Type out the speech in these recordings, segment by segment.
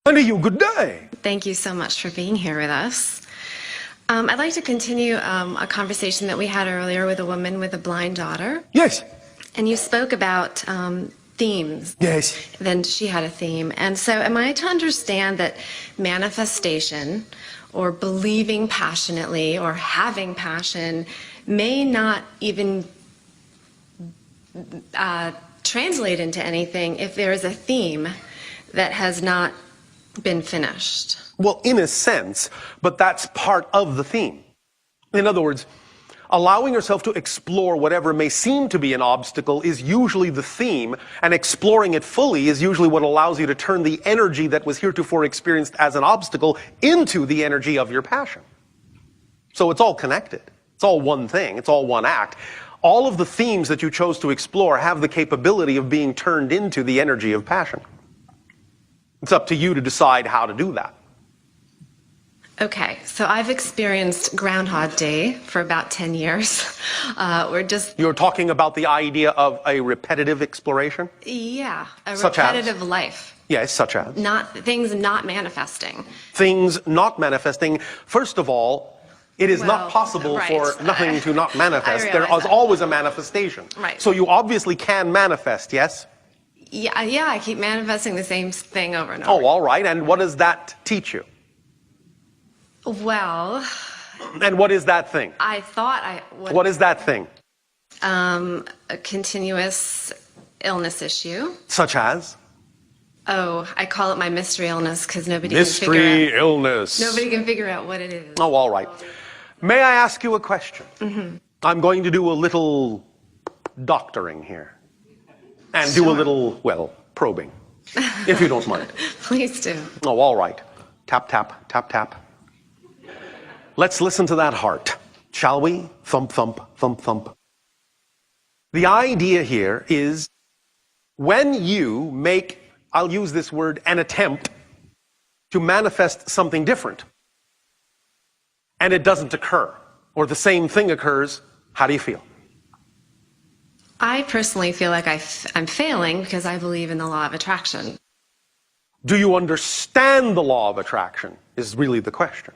Honey, good day. Thank you so much for being here with us. I'd like to continue a conversation that we had earlier with a woman with a blind daughter. Yes. And you spoke about themes. Yes. Then she had a theme. And so am I to understand that manifestation or believing passionately or having passion may not even translate into anything if there is a theme that has not been finished? Well, in a sense, but that's part of the theme. In other words, allowing yourself to explore whatever may seem to be an obstacle is usually the theme, and exploring it fully is usually what allows you to turn the energy that was heretofore experienced as an obstacle into the energy of your passion. So it's all connected. It's all one thing. It's all one act. All of the themes that you chose to explore have the capability of being turned into the energy of passion. It's up to you to decide how to do that. Okay, so I've experienced Groundhog Day for about 10 years. You're talking about the idea of a repetitive exploration? Yeah, a such repetitive life. Yes, such as? Things not manifesting. Things not manifesting. First of all, it is not possible for nothing to not manifest. There is always a manifestation. Right. So you obviously can manifest, yes? Yeah, I keep manifesting the same thing over and over. Oh, all right. And what does that teach you? Well... And what is that thing? I thought I would... What is that thing? A continuous illness issue. Such as? Oh, I call it my mystery illness because nobody can figure out... Mystery illness. Nobody can figure out what it is. Oh, all right. May I ask you a question? Mm-hmm. I'm going to do a little doctoring here. And do a little, well, probing, if you don't mind. Please do. Oh, all right. Tap, tap, tap, tap. Let's listen to that heart, shall we? Thump, thump, thump, thump. The idea here is when you make, I'll use this word, an attempt to manifest something different, and it doesn't occur, or the same thing occurs, how do you feel? I personally feel like I'm failing because I believe in the law of attraction. Do you understand the law of attraction is really the question.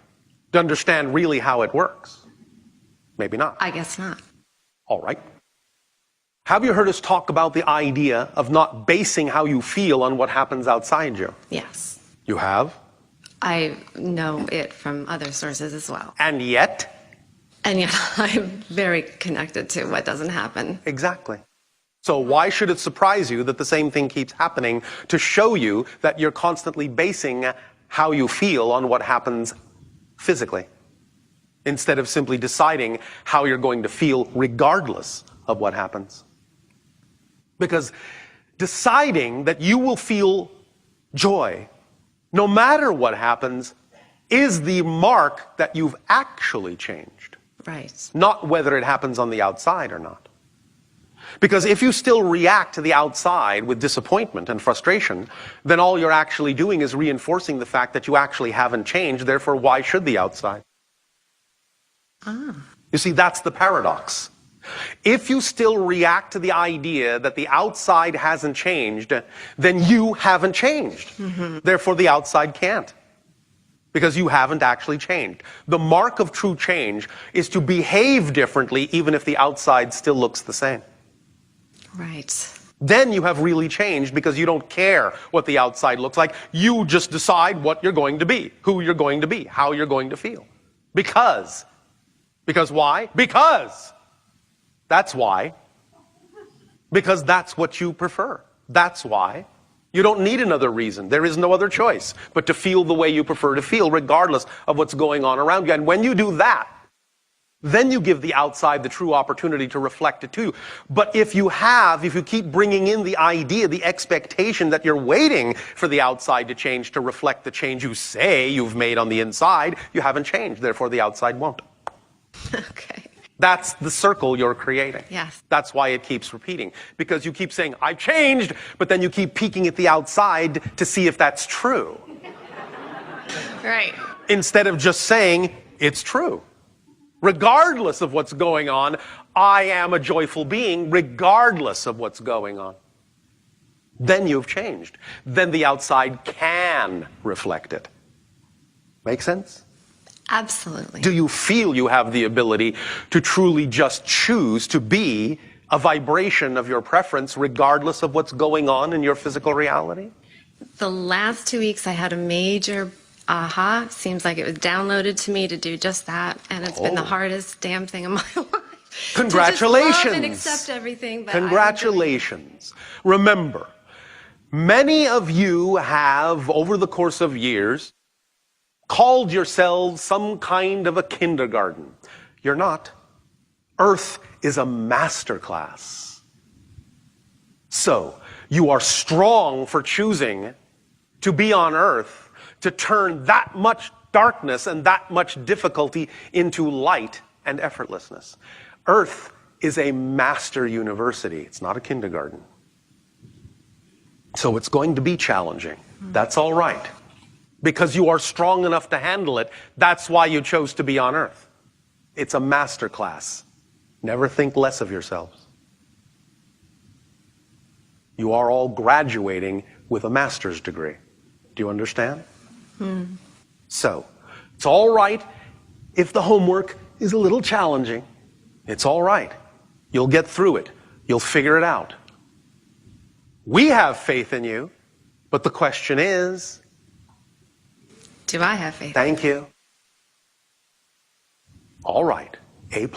To understand really how it works? Maybe not. I guess not. All right. Have you heard us talk about the idea of not basing how you feel on what happens outside you? Yes. You have? I know it from other sources as well. And yet? And yet I'm very connected to what doesn't happen. Exactly. So why should it surprise you that the same thing keeps happening to show you that you're constantly basing how you feel on what happens physically, instead of simply deciding how you're going to feel regardless of what happens? Because deciding that you will feel joy no matter what happens is the mark that you've actually changed. Right. Not whether it happens on the outside or not. Because if you still react to the outside with disappointment and frustration, then all you're actually doing is reinforcing the fact that you actually haven't changed, therefore why should the outside? You see, that's the paradox. If you still react to the idea that the outside hasn't changed, then you haven't changed. Mm-hmm. Therefore the outside can't. Because you haven't actually changed. The mark of true change is to behave differently even if the outside still looks the same. Right. Then you have really changed because you don't care what the outside looks like. You just decide what you're going to be, who you're going to be, how you're going to feel. Because why? Because. That's why. Because that's what you prefer. That's why. You don't need another reason. There is no other choice but to feel the way you prefer to feel, regardless of what's going on around you. And when you do that, then you give the outside the true opportunity to reflect it to you. But if you keep bringing in the idea, the expectation that you're waiting for the outside to change to reflect the change you say you've made on the inside, you haven't changed. Therefore, the outside won't. Okay. That's the circle you're creating. Yes. That's why it keeps repeating. Because you keep saying, I've changed, but then you keep peeking at the outside to see if that's true. Right. Instead of just saying, it's true. Regardless of what's going on, I am a joyful being, regardless of what's going on. Then you've changed. Then the outside can can reflect it. Make sense? Absolutely. Do you feel you have the ability to truly just choose to be a vibration of your preference regardless of what's going on in your physical reality? The last 2 weeks I had a major aha. Seems like it was downloaded to me to do just that, and it's been the hardest damn thing in my life. Congratulations. To just love and accept everything. But Congratulations. Remember, many of you have, over the course of years, called yourselves some kind of a kindergarten. You're not. Earth is a master class. So, you are strong for choosing to be on Earth, to turn that much darkness and that much difficulty into light and effortlessness. Earth is a master university. It's not a kindergarten. So it's going to be challenging. That's all right. Because you are strong enough to handle it. That's why you chose to be on Earth. It's a master class. Never think less of yourselves. You are all graduating with a master's degree. Do you understand? So, it's all right if the homework is a little challenging. It's all right. You'll get through it. You'll figure it out. We have faith in you, but the question is... do I have faith? Thank you. All right. A+.